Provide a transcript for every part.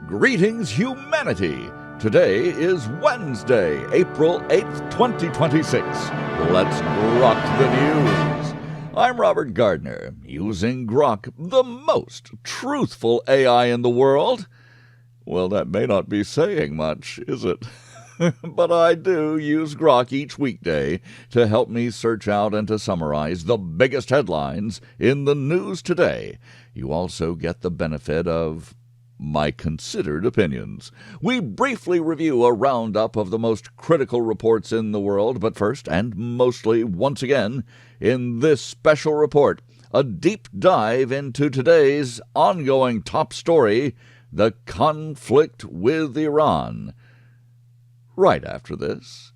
Greetings, humanity! Today is Wednesday, April 8th, 2026. Let's grok the news. I'm Robert Gardner, using Grok, the most truthful AI in the world. Well, that may not be saying much, is it? But I do use Grok each weekday to help me search out and to summarize the biggest headlines in the news today. You also get the benefit of my considered opinions. We briefly review a roundup of the most critical reports in the world, but first, and mostly once again, in this special report, a deep dive into today's ongoing top story, the conflict with Iran. Right after this,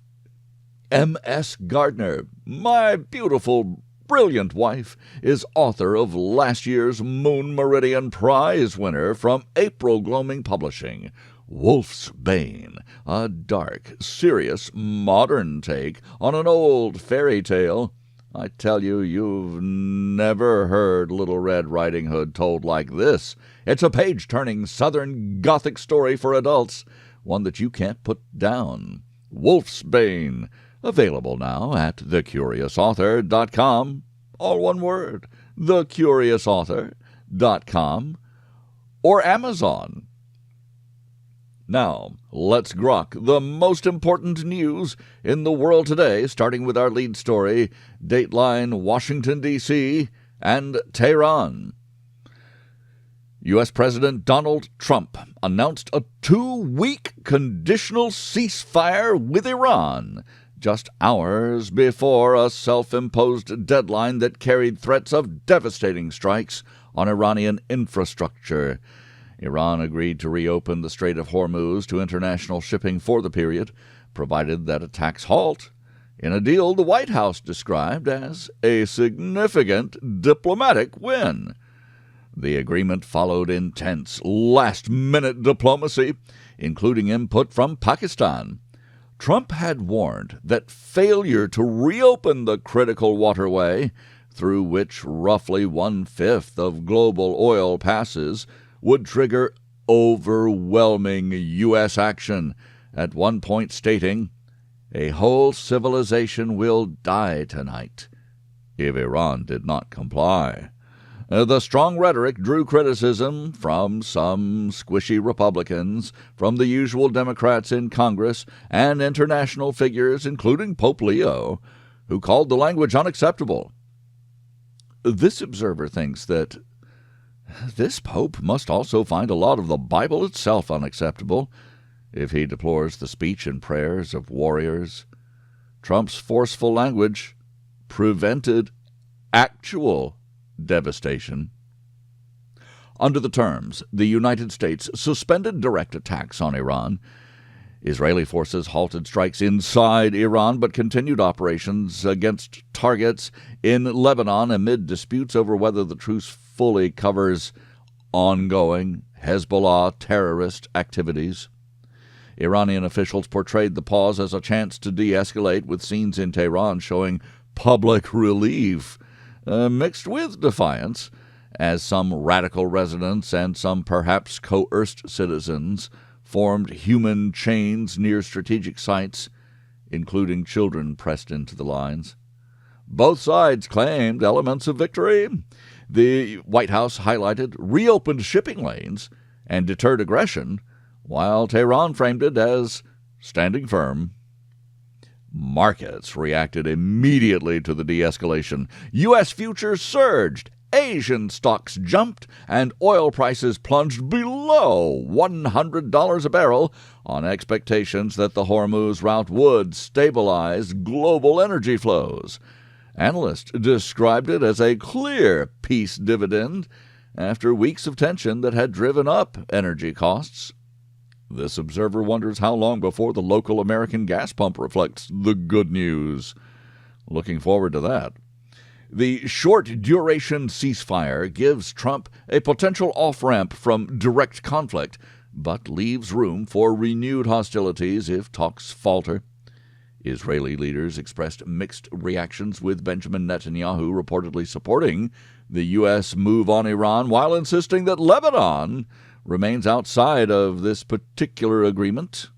M.S. Gardner, my beautiful, brilliant wife, is author of last year's Moon Meridian Prize winner from April Gloaming Publishing, Wolf's Bane, a dark, serious, modern take on an old fairy tale. I tell you, you've never heard Little Red Riding Hood told like this. It's a page-turning Southern Gothic story for adults, one that you can't put down. Wolf's Bane, available now at thecuriousauthor.com. All one word, thecuriousauthor.com, or Amazon. Now, let's grok the most important news in the world today, starting with our lead story, Dateline Washington, D.C., and Tehran. U.S. President Donald Trump announced a 2-week conditional ceasefire with Iran, just hours before a self-imposed deadline that carried threats of devastating strikes on Iranian infrastructure. Iran agreed to reopen the Strait of Hormuz to international shipping for the period, provided that attacks halt, in a deal the White House described as a significant diplomatic win. The agreement followed intense, last-minute diplomacy, including input from Pakistan. Trump had warned that failure to reopen the critical waterway, through which roughly 1/5 of global oil passes, would trigger overwhelming U.S. action, at one point stating, "A whole civilization will die tonight," if Iran did not comply. The strong rhetoric drew criticism from some squishy Republicans, from the usual Democrats in Congress, and international figures, including Pope Leo, who called the language unacceptable. This observer thinks that this Pope must also find a lot of the Bible itself unacceptable, if he deplores the speech and prayers of warriors. Trump's forceful language prevented actual devastation. Under the terms, the United States suspended direct attacks on Iran. Israeli forces halted strikes inside Iran but continued operations against targets in Lebanon amid disputes over whether the truce fully covers ongoing Hezbollah terrorist activities. Iranian officials portrayed the pause as a chance to de-escalate, with scenes in Tehran showing public relief, mixed with defiance, as some radical residents and some perhaps coerced citizens formed human chains near strategic sites, including children pressed into the lines. Both sides claimed elements of victory. The White House highlighted reopened shipping lanes and deterred aggression, while Tehran framed it as standing firm. Markets reacted immediately to the de-escalation. U.S. futures surged, Asian stocks jumped, and oil prices plunged below $100 a barrel on expectations that the Hormuz route would stabilize global energy flows. Analysts described it as a clear peace dividend after weeks of tension that had driven up energy costs. This observer wonders how long before the local American gas pump reflects the good news. Looking forward to that. The short-duration ceasefire gives Trump a potential off-ramp from direct conflict, but leaves room for renewed hostilities if talks falter. Israeli leaders expressed mixed reactions, with Benjamin Netanyahu reportedly supporting the U.S. move on Iran while insisting that Lebanon remains outside of this particular agreement.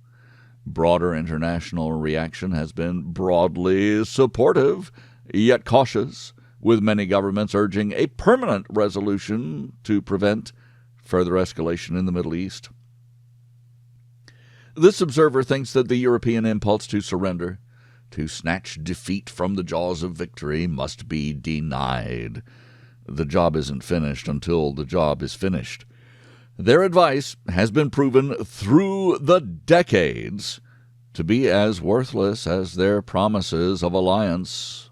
Broader international reaction has been broadly supportive, yet cautious, with many governments urging a permanent resolution to prevent further escalation in the Middle East. This observer thinks that the European impulse to surrender, to snatch defeat from the jaws of victory, must be denied. The job isn't finished until the job is finished. Their advice has been proven through the decades to be as worthless as their promises of alliance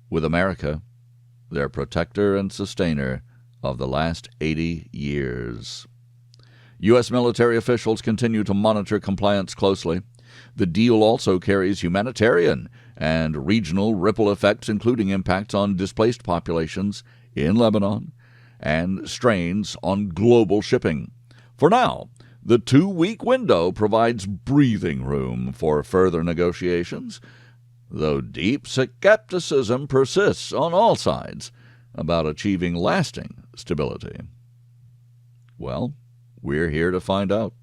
with America, their protector and sustainer of the last 80 years. U.S. military officials continue to monitor compliance closely. The deal also carries humanitarian and regional ripple effects, including impacts on displaced populations in Lebanon and strains on global shipping. For now, the 2-week window provides breathing room for further negotiations, though deep skepticism persists on all sides about achieving lasting stability. Well, we're here to find out.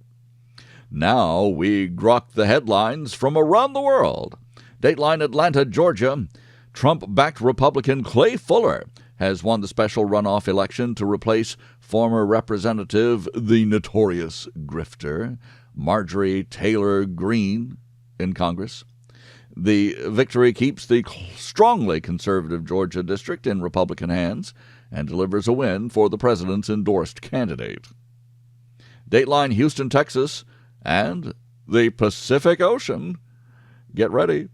Now we grok the headlines from around the world. Dateline Atlanta, Georgia. Trump-backed Republican Clay Fuller has won the special runoff election to replace former Representative, the notorious grifter, Marjorie Taylor Greene in Congress. The victory keeps the strongly conservative Georgia district in Republican hands and delivers a win for the president's endorsed candidate. Dateline Houston, Texas, and the Pacific Ocean. Get ready.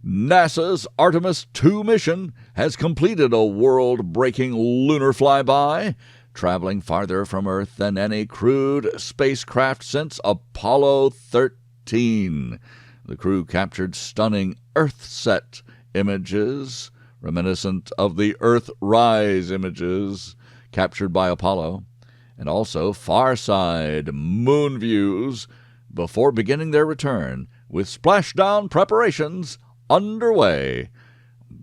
NASA's Artemis II mission has completed a world-breaking lunar flyby, traveling farther from Earth than any crewed spacecraft since Apollo 13. The crew captured stunning Earthset images, reminiscent of the Earthrise images captured by Apollo, and also far-side moon views before beginning their return, with splashdown preparations underway.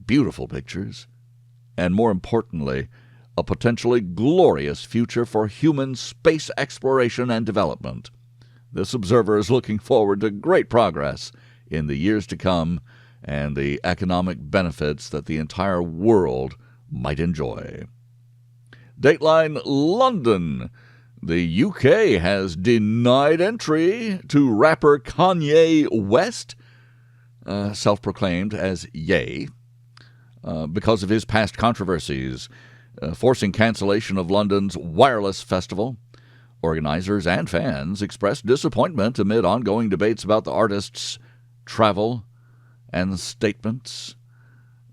Beautiful pictures, and more importantly, a potentially glorious future for human space exploration and development. This observer is looking forward to great progress in the years to come and the economic benefits that the entire world might enjoy. Dateline London. The UK has denied entry to rapper Kanye West, self-proclaimed as Ye, because of his past controversies, forcing cancellation of London's Wireless Festival. Organizers and fans expressed disappointment amid ongoing debates about the artist's travel and statements.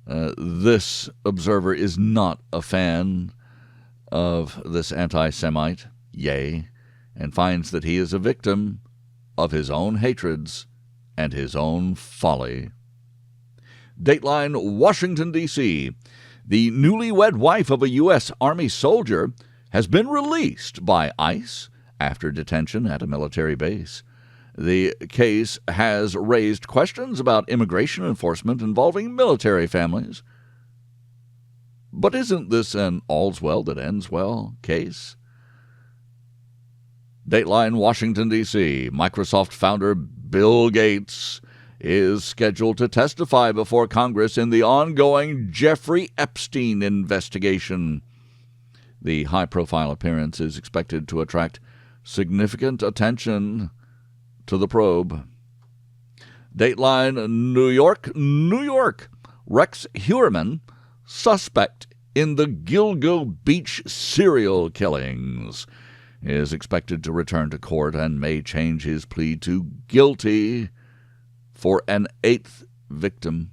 This observer is not a fan of this anti-Semite, Ye, and finds that he is a victim of his own hatreds and his own folly. Dateline Washington, D.C. The newlywed wife of a U.S. Army soldier has been released by ICE after detention at a military base. The case has raised questions about immigration enforcement involving military families. But isn't this an all's well that ends well case? Dateline Washington, D.C. Microsoft founder Bill Gates is scheduled to testify before Congress in the ongoing Jeffrey Epstein investigation. The high-profile appearance is expected to attract significant attention to the probe. Dateline New York, New York. Rex Heuermann, suspect in the Gilgo Beach serial killings, is expected to return to court and may change his plea to guilty for an 8th victim.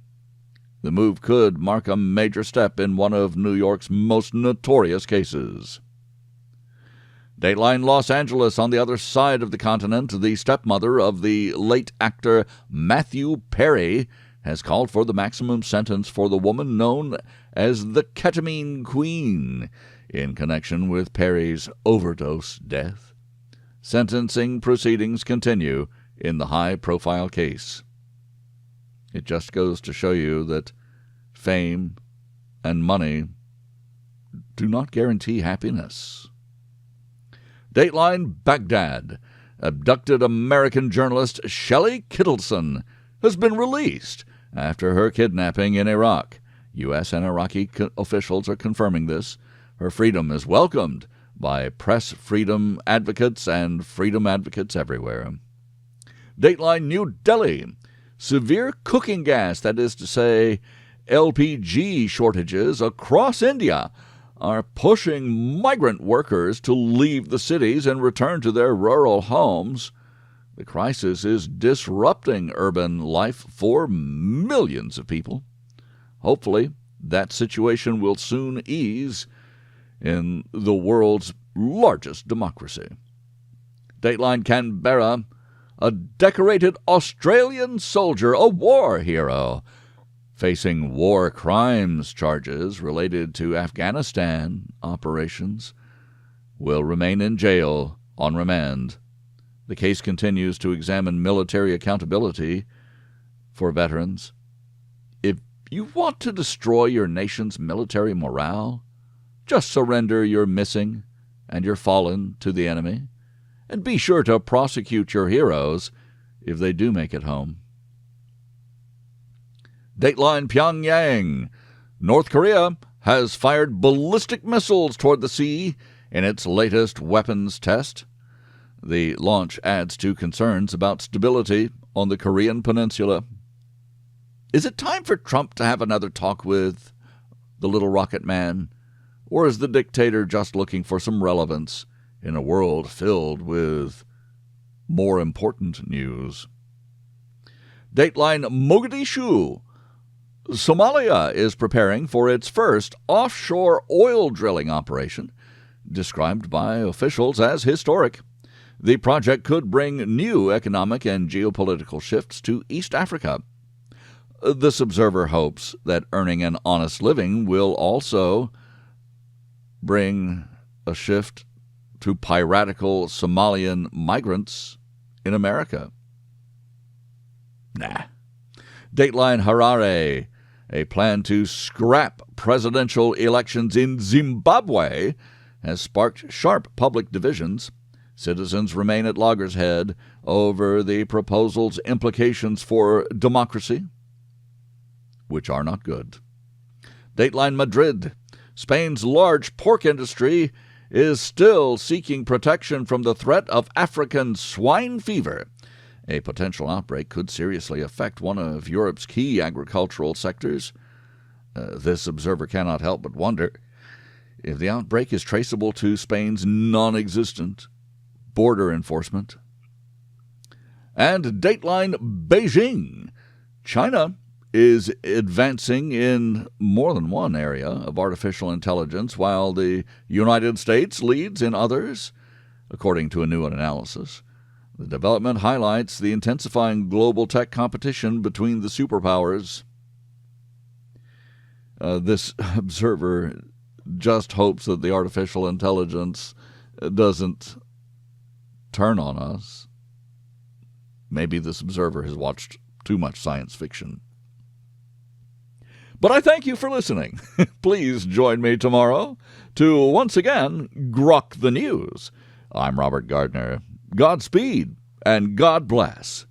The move could mark a major step in one of New York's most notorious cases. Dateline Los Angeles, on the other side of the continent, the stepmother of the late actor Matthew Perry has called for the maximum sentence for the woman known as the Ketamine Queen in connection with Perry's overdose death. Sentencing proceedings continue in the high-profile case. It just goes to show you that fame and money do not guarantee happiness. Dateline Baghdad. Abducted American journalist Shelly Kittleson has been released after her kidnapping in Iraq. U.S. and Iraqi officials are confirming this. Her freedom is welcomed by press freedom advocates and freedom advocates everywhere. Dateline New Delhi. Severe cooking gas, that is to say, LPG shortages across India, are pushing migrant workers to leave the cities and return to their rural homes. The crisis is disrupting urban life for millions of people. Hopefully, that situation will soon ease in the world's largest democracy. Dateline Canberra. A decorated Australian soldier, a war hero, facing war crimes charges related to Afghanistan operations, will remain in jail on remand. The case continues to examine military accountability for veterans. If you want to destroy your nation's military morale, just surrender your missing and your fallen to the enemy, and be sure to prosecute your heroes if they do make it home. Dateline Pyongyang. North Korea has fired ballistic missiles toward the sea in its latest weapons test. The launch adds to concerns about stability on the Korean peninsula. Is it time for Trump to have another talk with the little rocket man? Or is the dictator just looking for some relevance in a world filled with more important news? Dateline Mogadishu. Somalia is preparing for its first offshore oil drilling operation, described by officials as historic. The project could bring new economic and geopolitical shifts to East Africa. This observer hopes that earning an honest living will also bring a shift to piratical Somalian migrants in America. Nah. Dateline Harare. A plan to scrap presidential elections in Zimbabwe has sparked sharp public divisions. Citizens remain at loggerheads over the proposal's implications for democracy, which are not good. Dateline Madrid. Spain's large pork industry is still seeking protection from the threat of African swine fever. A potential outbreak could seriously affect one of Europe's key agricultural sectors. This observer cannot help but wonder if the outbreak is traceable to Spain's non-existent border enforcement. And Dateline Beijing. China is advancing in more than one area of artificial intelligence, while the United States leads in others, according to a new analysis. The development highlights the intensifying global tech competition between the superpowers. This observer just hopes that the artificial intelligence doesn't turn on us. Maybe this observer has watched too much science fiction. But I thank you for listening. Please join me tomorrow to once again grok the news. I'm Robert Gardner. Godspeed and God bless.